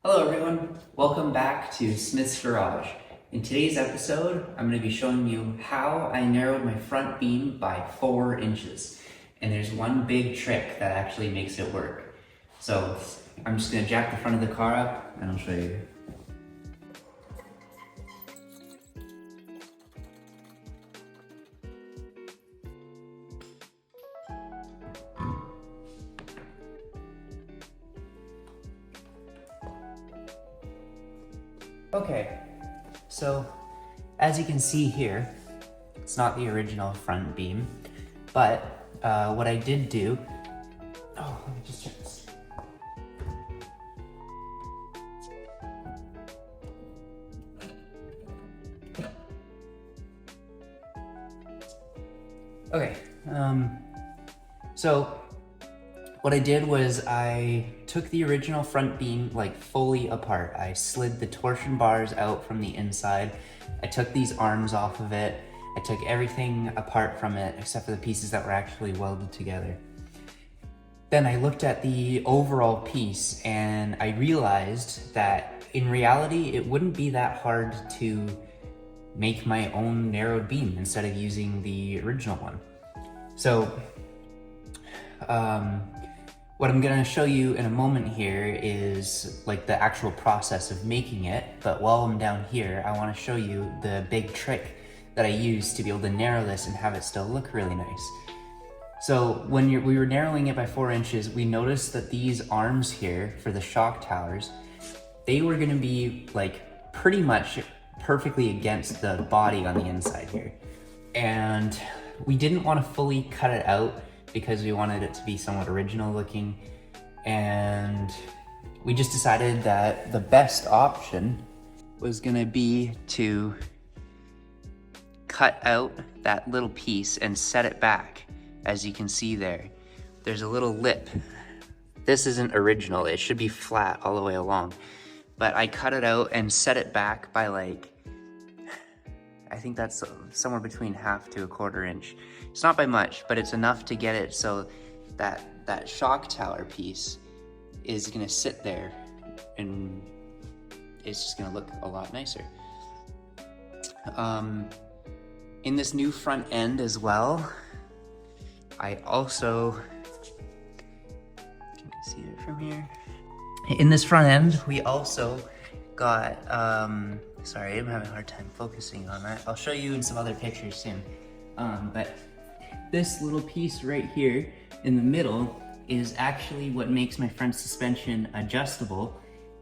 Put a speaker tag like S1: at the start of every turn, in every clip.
S1: Hello everyone, welcome back to Smith's Garage. In today's episode, I'm going to be showing you how I narrowed my front beam by 4 inches. And there's one big trick that actually makes it work. So I'm just going to jack the front of the car up and I'll show you. Okay, so as you can see here, it's not the original front beam, but what I did do, let me just check this. Okay, so what I did was I took the original front beam like fully apart. I slid the torsion bars out from the inside. I took these arms off of it. I took everything apart from it except for the pieces that were actually welded together. Then I looked at the overall piece and I realized that in reality, it wouldn't be that hard to make my own narrowed beam instead of using the original one. So, what I'm gonna show you in a moment here is like the actual process of making it, but while I'm down here, I wanna show you the big trick that I used to be able to narrow this and have it still look really nice. So when we were narrowing it by 4 inches, we noticed that these arms here for the shock towers, they were gonna be like pretty much perfectly against the body on the inside here. And we didn't wanna fully cut it out because we wanted it to be somewhat original looking, and we just decided that the best option was gonna be to cut out that little piece and set it back. As you can see there's a little lip. This isn't original, it should be flat all the way along, but I cut it out and set it back by like, I think that's somewhere between 1/2 to 1/4 inch. It's not by much, but it's enough to get it so that shock tower piece is gonna sit there and it's just gonna look a lot nicer. In this new front end as well, I also, can you see it from here? In this front end, we also got, sorry, I'm having a hard time focusing on that. I'll show you in some other pictures soon. But this little piece right here in the middle is actually what makes my front suspension adjustable,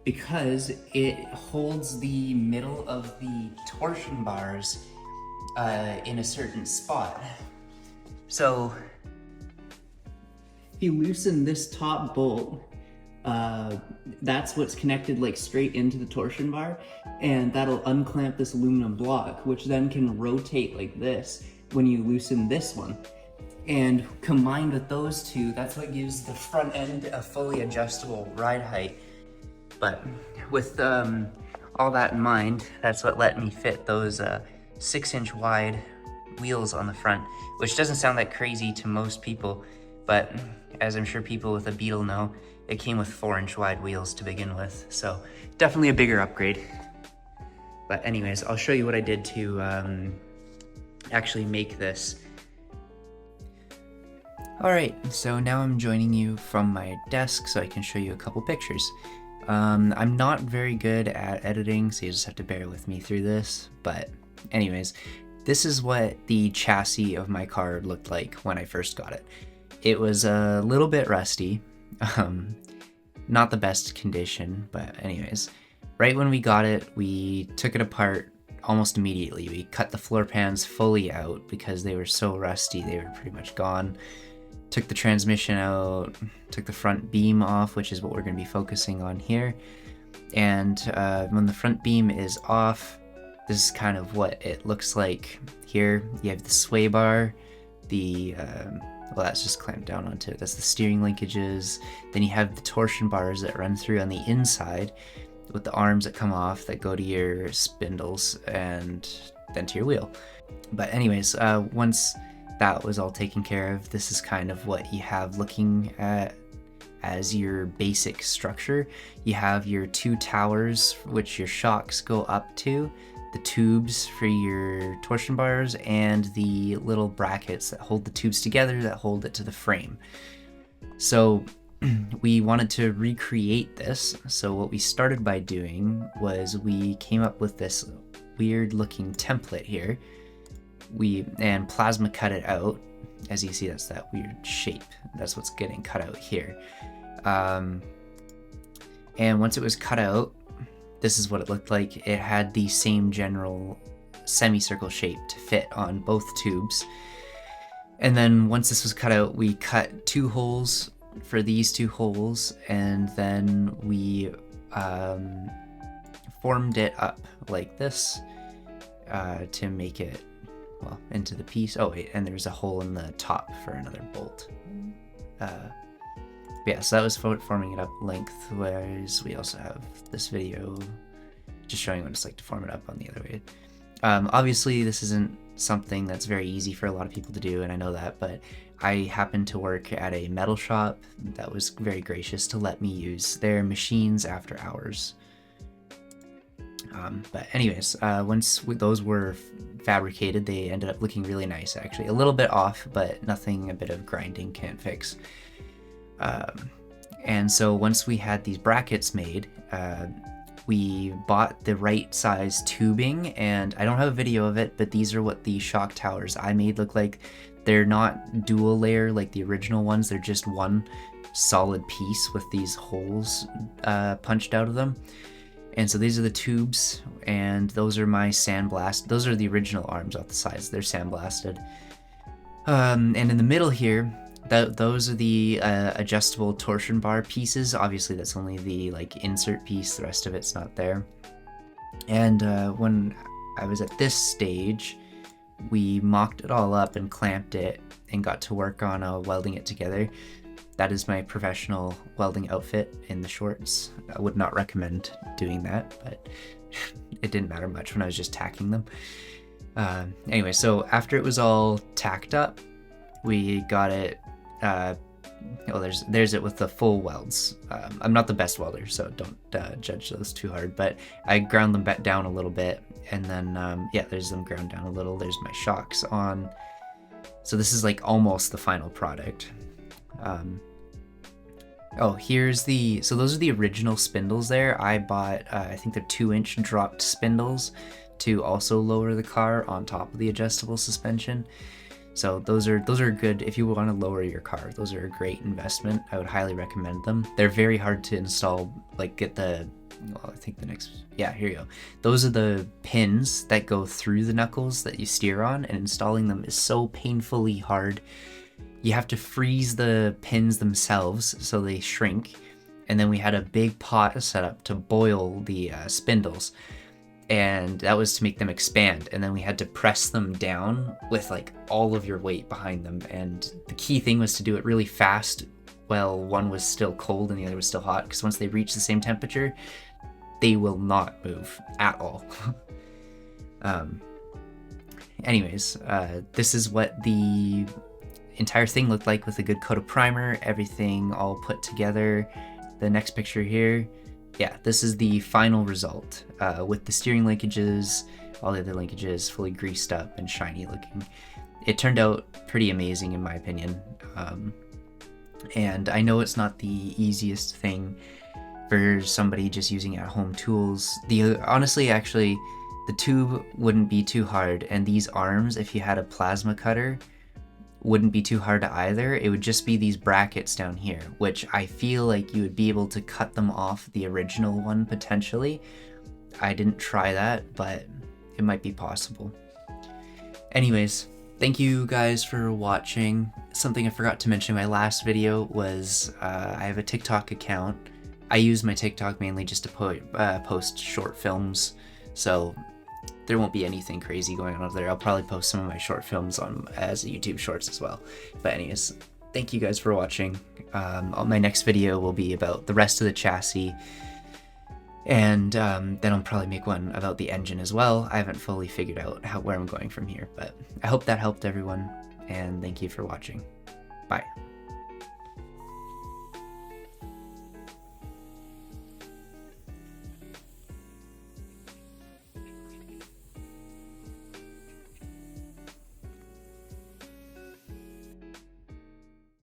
S1: because it holds the middle of the torsion bars in a certain spot. So if you loosen this top bolt, that's what's connected like straight into the torsion bar, and that'll unclamp this aluminum block, which then can rotate like this when you loosen this one. And combined with those two, that's what gives the front end a fully adjustable ride height. But with all that in mind, that's what let me fit those 6-inch wide wheels on the front, which doesn't sound that crazy to most people, but as I'm sure people with a Beetle know, it came with 4-inch wide wheels to begin with, so definitely a bigger upgrade. But anyways, I'll show you what I did to actually make this. Alright, so now I'm joining you from my desk so I can show you a couple pictures. I'm not very good at editing, so you just have to bear with me through this, but anyways, this is what the chassis of my car looked like when I first got it. It was a little bit rusty, not the best condition, but anyways, right when we got it, we took it apart almost immediately. We cut the floor pans fully out because they were so rusty, they were pretty much gone. Took the transmission out, took the front beam off, which is what we're going to be focusing on here. And when the front beam is off, this is kind of what it looks like here. You have the sway bar, well, that's just clamped down onto it. That's the steering linkages. Then you have the torsion bars that run through on the inside with the arms that come off that go to your spindles and then to your wheel. But anyways, once that was all taken care of, this is kind of what you have looking at as your basic structure. You have your two towers, which your shocks go up to, the tubes for your torsion bars, and the little brackets that hold the tubes together that hold it to the frame. So we wanted to recreate this. So what we started by doing was we came up with this weird looking template here. And plasma cut it out. As you see, that's that weird shape. That's what's getting cut out here. And once it was cut out, this is what it looked like. It had the same general semicircle shape to fit on both tubes. And then once this was cut out, we cut 2 holes for these 2 holes, and then we formed it up like this to make it, well, into the piece. Oh wait, and there's a hole in the top for another bolt. Yeah, so that was forming it up lengthwise. We also have this video just showing what it's like to form it up on the other way. Obviously this isn't something that's very easy for a lot of people to do, and I know that, but I happened to work at a metal shop that was very gracious to let me use their machines after hours. But anyways, once those were fabricated, they ended up looking really nice, actually. A little bit off, but nothing a bit of grinding can't fix. And so once we had these brackets made, we bought the right size tubing, and I don't have a video of it, but these are what the shock towers I made look like. They're not dual layer like the original ones, they're just one solid piece with these holes punched out of them. And so these are the tubes, and those are my sandblast. Those are the original arms off the sides. They're sandblasted. And in the middle here, those are the adjustable torsion bar pieces. Obviously, that's only the like insert piece. The rest of it's not there. And when I was at this stage, we mocked it all up and clamped it and got to work on welding it together. That is my professional welding outfit in the shorts. I would not recommend doing that, but it didn't matter much when I was just tacking them. Anyway, so after it was all tacked up, we got it, there's it with the full welds. I'm not the best welder, so don't judge those too hard, but I ground them back down a little bit, and then, yeah, there's them ground down a little. There's my shocks on. So this is like almost the final product. Oh, so those are the original spindles there. I bought, I think they're 2-inch dropped spindles to also lower the car on top of the adjustable suspension. So those are good if you want to lower your car. Those are a great investment. I would highly recommend them. They're very hard to install, like well, I think yeah, here you go. Those are the pins that go through the knuckles that you steer on, and installing them is so painfully hard. You have to freeze the pins themselves so they shrink, and then we had a big pot set up to boil the spindles, and that was to make them expand, and then we had to press them down with like all of your weight behind them, and the key thing was to do it really fast while one was still cold and the other was still hot, because once they reach the same temperature, they will not move at all. Anyways, this is what the entire thing looked like with a good coat of primer, everything all put together. The next picture here, yeah, this is the final result with the steering linkages, all the other linkages fully greased up and shiny looking. It turned out pretty amazing in my opinion. And I know it's not the easiest thing for somebody just using at-home tools. Honestly, actually, the tube wouldn't be too hard, and these arms, if you had a plasma cutter, wouldn't be too hard either. It would just be these brackets down here, which I feel like you would be able to cut them off the original one potentially. I didn't try that, but it might be possible. Anyways, thank you guys for watching. Something I forgot to mention in my last video was I have a TikTok account. I use my TikTok mainly just to post short films, so there won't be anything crazy going on over there. I'll probably post some of my short films as YouTube shorts as well. But anyways, thank you guys for watching. My next video will be about the rest of the chassis, and then I'll probably make one about the engine as well. I haven't fully figured out where I'm going from here, but I hope that helped everyone, and thank you for watching. Bye.